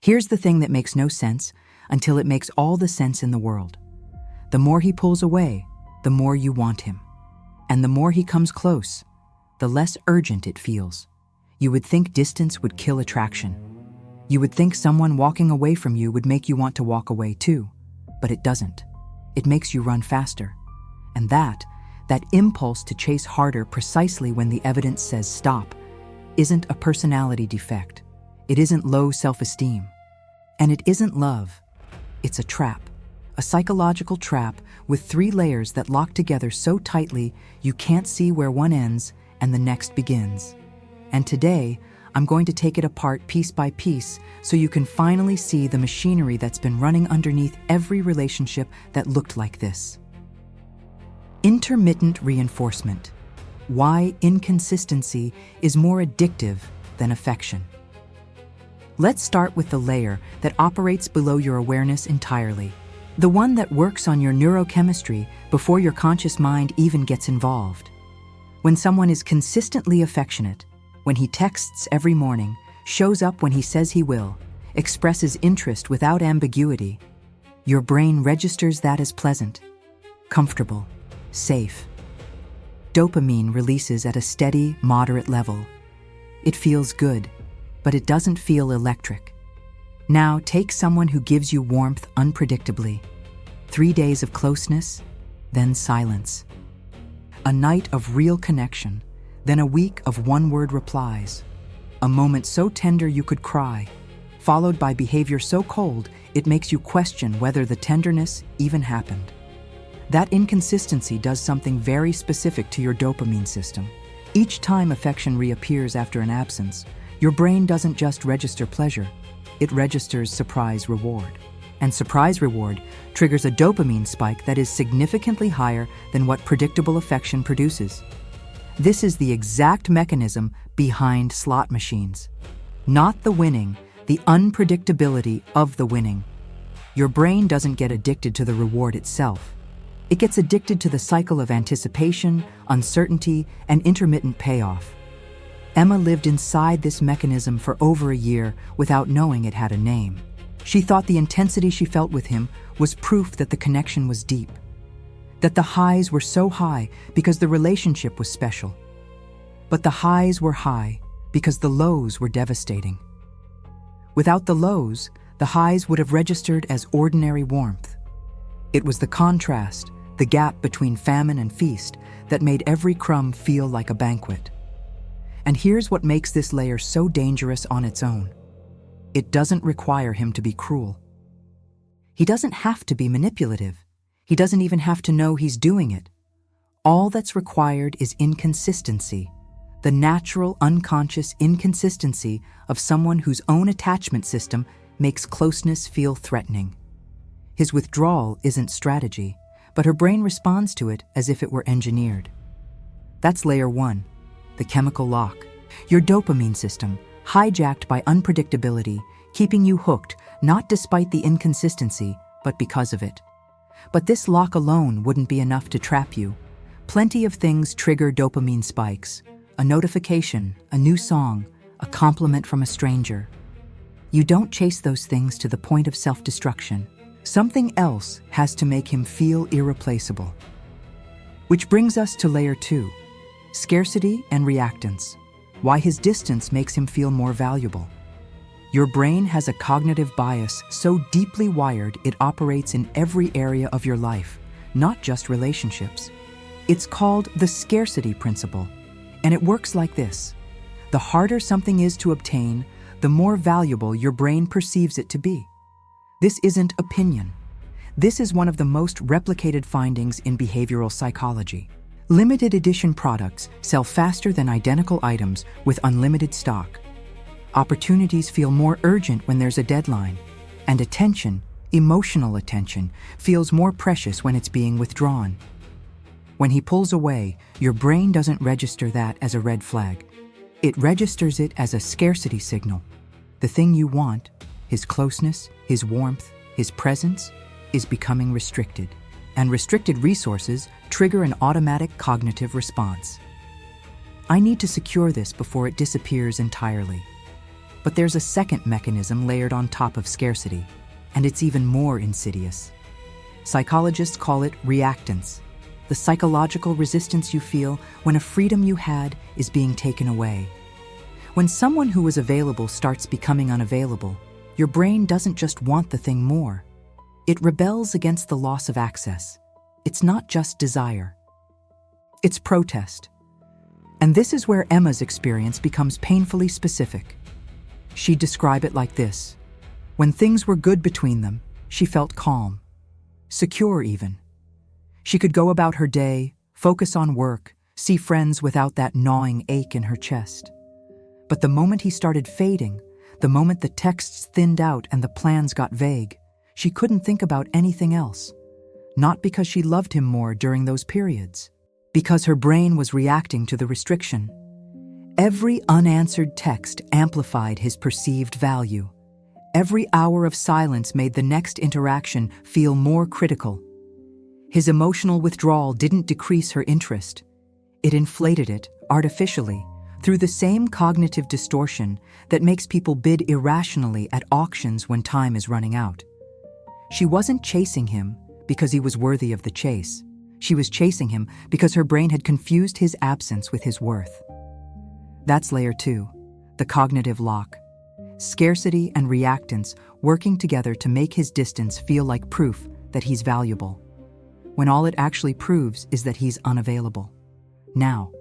Here's the thing that makes no sense until it makes all the sense in the world. The more he pulls away, the more you want him. And the more he comes close, the less urgent it feels. You would think distance would kill attraction. You would think someone walking away from you would make you want to walk away too, but it doesn't. It makes you run faster. And that impulse to chase harder precisely when the evidence says stop, isn't a personality defect. It isn't low self-esteem. And it isn't love. It's a trap. A psychological trap with 3 layers that lock together so tightly you can't see where one ends and the next begins. And today, I'm going to take it apart piece by piece so you can finally see the machinery that's been running underneath every relationship that looked like this. Intermittent reinforcement. Why inconsistency is more addictive than affection. Let's start with the layer that operates below your awareness entirely. The one that works on your neurochemistry before your conscious mind even gets involved. When someone is consistently affectionate, when he texts every morning, shows up when he says he will, expresses interest without ambiguity, your brain registers that as pleasant, comfortable, safe. Dopamine releases at a steady, moderate level. It feels good, but it doesn't feel electric. Now take someone who gives you warmth unpredictably. 3 days of closeness, then silence. A night of real connection, then a week of one-word replies. A moment so tender you could cry, followed by behavior so cold it makes you question whether the tenderness even happened. That inconsistency does something very specific to your dopamine system. Each time affection reappears after an absence, your brain doesn't just register pleasure, it registers surprise reward. And surprise reward triggers a dopamine spike that is significantly higher than what predictable affection produces. This is the exact mechanism behind slot machines. Not the winning, the unpredictability of the winning. Your brain doesn't get addicted to the reward itself. It gets addicted to the cycle of anticipation, uncertainty, and intermittent payoff. Emma lived inside this mechanism for over a year without knowing it had a name. She thought the intensity she felt with him was proof that the connection was deep, that the highs were so high because the relationship was special. But the highs were high because the lows were devastating. Without the lows, the highs would have registered as ordinary warmth. It was the contrast, the gap between famine and feast, that made every crumb feel like a banquet. And here's what makes this layer so dangerous on its own. It doesn't require him to be cruel. He doesn't have to be manipulative. He doesn't even have to know he's doing it. All that's required is inconsistency, the natural, unconscious inconsistency of someone whose own attachment system makes closeness feel threatening. His withdrawal isn't strategy, but her brain responds to it as if it were engineered. That's layer 1, the chemical lock. Your dopamine system, hijacked by unpredictability, keeping you hooked, not despite the inconsistency, but because of it. But this lock alone wouldn't be enough to trap you. Plenty of things trigger dopamine spikes. A notification, a new song, a compliment from a stranger. You don't chase those things to the point of self-destruction. Something else has to make him feel irreplaceable. Which brings us to layer 2, scarcity and reactance. Why his distance makes him feel more valuable. Your brain has a cognitive bias so deeply wired it operates in every area of your life, not just relationships. It's called the scarcity principle, and it works like this. The harder something is to obtain, the more valuable your brain perceives it to be. This isn't opinion. This is one of the most replicated findings in behavioral psychology. Limited edition products sell faster than identical items with unlimited stock. Opportunities feel more urgent when there's a deadline, and attention, emotional attention, feels more precious when it's being withdrawn. When he pulls away, your brain doesn't register that as a red flag. It registers it as a scarcity signal. The thing you want, his closeness, his warmth, his presence, is becoming restricted. And restricted resources trigger an automatic cognitive response. I need to secure this before it disappears entirely. But there's a second mechanism layered on top of scarcity, and it's even more insidious. Psychologists call it reactance, the psychological resistance you feel when a freedom you had is being taken away. When someone who was available starts becoming unavailable, your brain doesn't just want the thing more. It rebels against the loss of access. It's not just desire. It's protest. And this is where Emma's experience becomes painfully specific. She'd describe it like this. When things were good between them, she felt calm, secure even. She could go about her day, focus on work, see friends without that gnawing ache in her chest. But the moment he started fading, the moment the texts thinned out and the plans got vague, she couldn't think about anything else. Not because she loved him more during those periods, because her brain was reacting to the restriction. Every unanswered text amplified his perceived value. Every hour of silence made the next interaction feel more critical. His emotional withdrawal didn't decrease her interest. It inflated it, artificially, through the same cognitive distortion that makes people bid irrationally at auctions when time is running out. She wasn't chasing him because he was worthy of the chase. She was chasing him because her brain had confused his absence with his worth. That's layer 2, the cognitive lock. Scarcity and reactance working together to make his distance feel like proof that he's valuable, when all it actually proves is that he's unavailable. Now,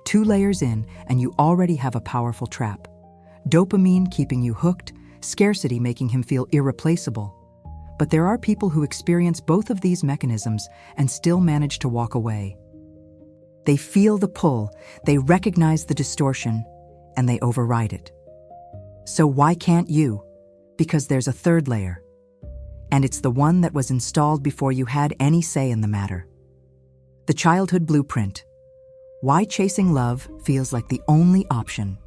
2 layers in and you already have a powerful trap. Dopamine keeping you hooked, scarcity making him feel irreplaceable. But there are people who experience both of these mechanisms and still manage to walk away. They feel the pull, they recognize the distortion, and they override it. So why can't you? Because there's a third layer. And it's the one that was installed before you had any say in the matter. The childhood blueprint. Why chasing love feels like the only option.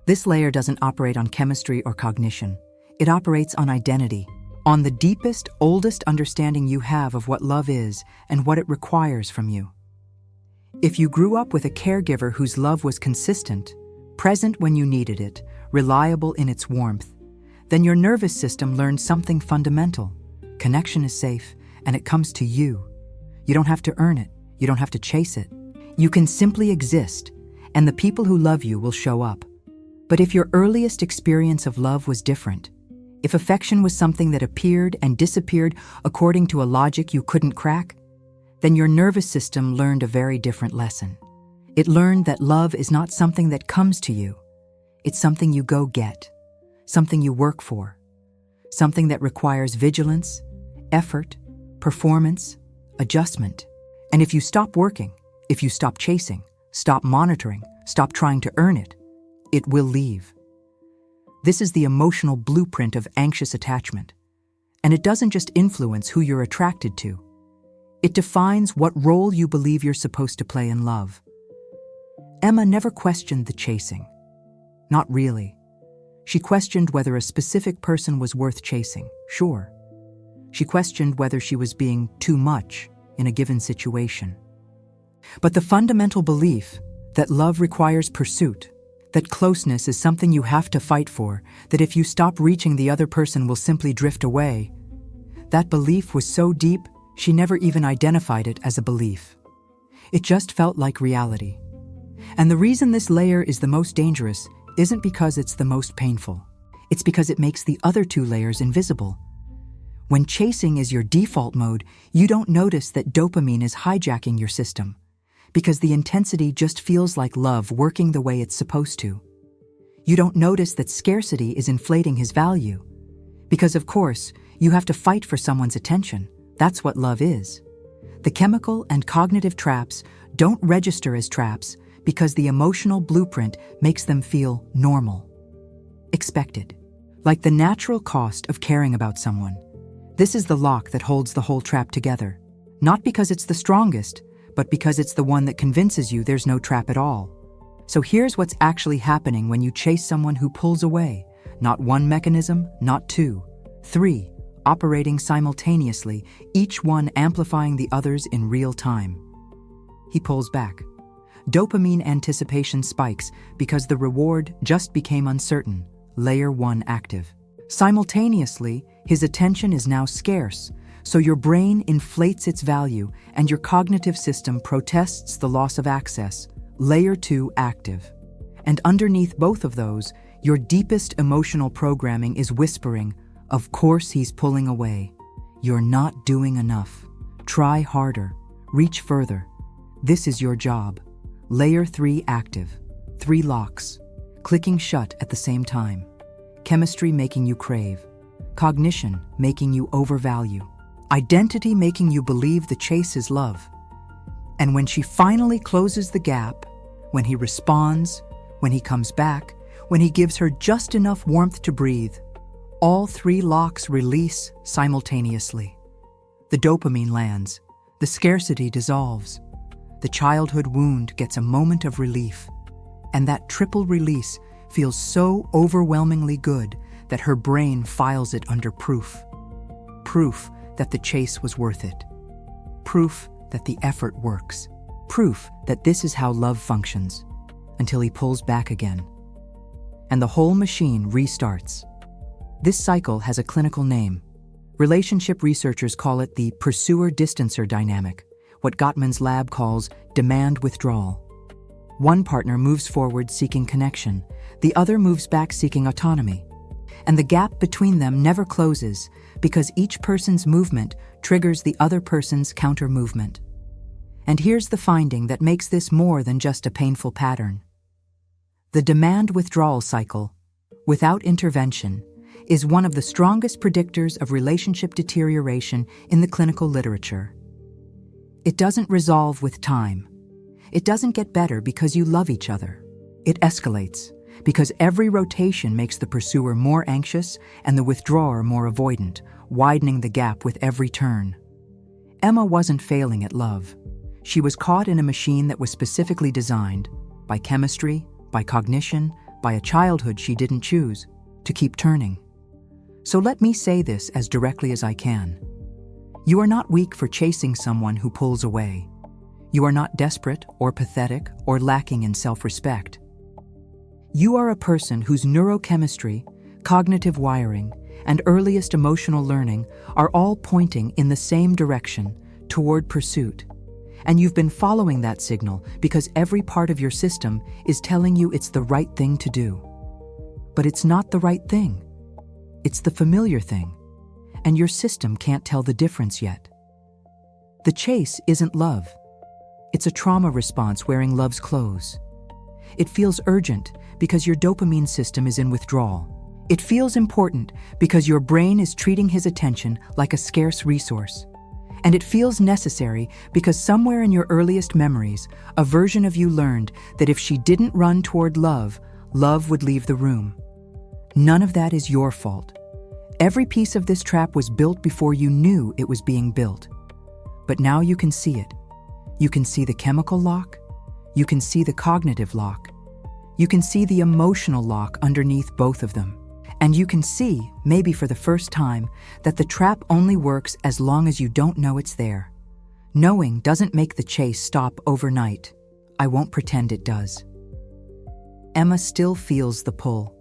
This layer doesn't operate on chemistry or cognition. It operates on identity, on the deepest, oldest understanding you have of what love is and what it requires from you. If you grew up with a caregiver whose love was consistent, present when you needed it, reliable in its warmth, then your nervous system learned something fundamental. Connection is safe, and it comes to you. You don't have to earn it. You don't have to chase it. You can simply exist, and the people who love you will show up. But if your earliest experience of love was different, if affection was something that appeared and disappeared according to a logic you couldn't crack, then your nervous system learned a very different lesson. It learned that love is not something that comes to you. It's something you go get, something you work for, something that requires vigilance, effort, performance, adjustment. And if you stop working, if you stop chasing, stop monitoring, stop trying to earn it, it will leave. This is the emotional blueprint of anxious attachment. And it doesn't just influence who you're attracted to. It defines what role you believe you're supposed to play in love. Emma never questioned the chasing. Not really. She questioned whether a specific person was worth chasing, sure. She questioned whether she was being too much in a given situation. But the fundamental belief that love requires pursuit, that closeness is something you have to fight for, that if you stop reaching the other person will simply drift away, that belief was so deep, she never even identified it as a belief. It just felt like reality. And the reason this layer is the most dangerous isn't because it's the most painful. It's because it makes the other 2 layers invisible. When chasing is your default mode, you don't notice that dopamine is hijacking your system, because the intensity just feels like love working the way it's supposed to. You don't notice that scarcity is inflating his value, because of course, you have to fight for someone's attention. That's what love is. The chemical and cognitive traps don't register as traps because the emotional blueprint makes them feel normal, expected, like the natural cost of caring about someone. This is the lock that holds the whole trap together, not because it's the strongest, but because it's the one that convinces you there's no trap at all. So here's what's actually happening when you chase someone who pulls away. Not one mechanism, not 2, 3, operating simultaneously, each one amplifying the others in real time. He pulls back. Dopamine anticipation spikes because the reward just became uncertain, layer 1 active. Simultaneously, his attention is now scarce, so your brain inflates its value and your cognitive system protests the loss of access, layer 2 active. And underneath both of those, your deepest emotional programming is whispering, of course he's pulling away. You're not doing enough. Try harder. Reach further. This is your job. Layer 3 active. 3 locks. Clicking shut at the same time. Chemistry making you crave. Cognition making you overvalue. Identity making you believe the chase is love. And when she finally closes the gap, when he responds, when he comes back, when he gives her just enough warmth to breathe, all 3 locks release simultaneously. The dopamine lands, the scarcity dissolves, the childhood wound gets a moment of relief, and that triple release feels so overwhelmingly good that her brain files it under proof. Proof that the chase was worth it. Proof that the effort works. Proof that this is how love functions, until he pulls back again. And the whole machine restarts. This cycle has a clinical name. Relationship researchers call it the pursuer-distancer dynamic, what Gottman's lab calls demand-withdrawal. One partner moves forward seeking connection, the other moves back seeking autonomy. And the gap between them never closes because each person's movement triggers the other person's counter-movement. And here's the finding that makes this more than just a painful pattern. The demand-withdrawal cycle, without intervention, is one of the strongest predictors of relationship deterioration in the clinical literature. It doesn't resolve with time. It doesn't get better because you love each other. It escalates because every rotation makes the pursuer more anxious and the withdrawer more avoidant, widening the gap with every turn. Emma wasn't failing at love. She was caught in a machine that was specifically designed, by chemistry, by cognition, by a childhood she didn't choose, to keep turning. So let me say this as directly as I can. You are not weak for chasing someone who pulls away. You are not desperate or pathetic or lacking in self-respect. You are a person whose neurochemistry, cognitive wiring, and earliest emotional learning are all pointing in the same direction, toward pursuit. And you've been following that signal because every part of your system is telling you it's the right thing to do. But it's not the right thing. It's the familiar thing, and your system can't tell the difference yet. The chase isn't love. It's a trauma response wearing love's clothes. It feels urgent because your dopamine system is in withdrawal. It feels important because your brain is treating his attention like a scarce resource. And it feels necessary because somewhere in your earliest memories, a version of you learned that if she didn't run toward love, love would leave the room. None of that is your fault. Every piece of this trap was built before you knew it was being built. But now you can see it. You can see the chemical lock. You can see the cognitive lock. You can see the emotional lock underneath both of them. And you can see, maybe for the first time, that the trap only works as long as you don't know it's there. Knowing doesn't make the chase stop overnight. I won't pretend it does. Emma still feels the pull.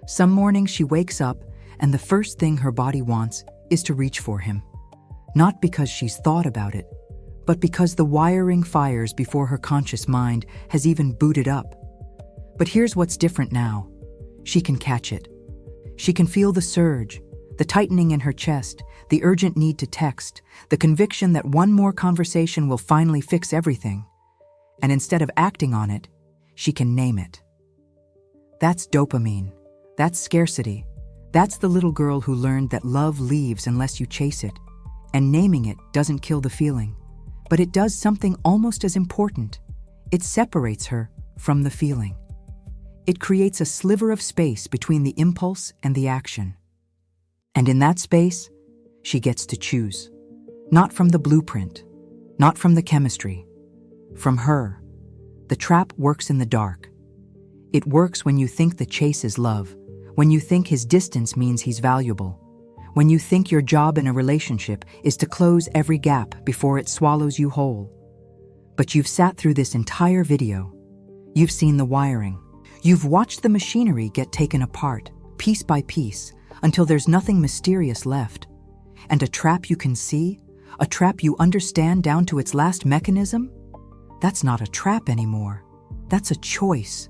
Some mornings she wakes up, and the first thing her body wants is to reach for him. Not because she's thought about it, but because the wiring fires before her conscious mind has even booted up. But here's what's different now. She can catch it. She can feel the surge, the tightening in her chest, the urgent need to text, the conviction that one more conversation will finally fix everything. And instead of acting on it, she can name it. That's dopamine. That's scarcity. That's the little girl who learned that love leaves unless you chase it. And naming it doesn't kill the feeling, but it does something almost as important. It separates her from the feeling. It creates a sliver of space between the impulse and the action. And in that space, she gets to choose. Not from the blueprint, not from the chemistry, from her. The trap works in the dark. It works when you think the chase is love, when you think his distance means he's valuable, when you think your job in a relationship is to close every gap before it swallows you whole. But you've sat through this entire video. You've seen the wiring. You've watched the machinery get taken apart, piece by piece, until there's nothing mysterious left. And a trap you can see, a trap you understand down to its last mechanism? That's not a trap anymore. That's a choice.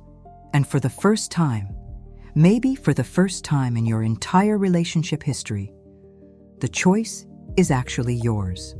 And for the first time, maybe for the first time in your entire relationship history, the choice is actually yours.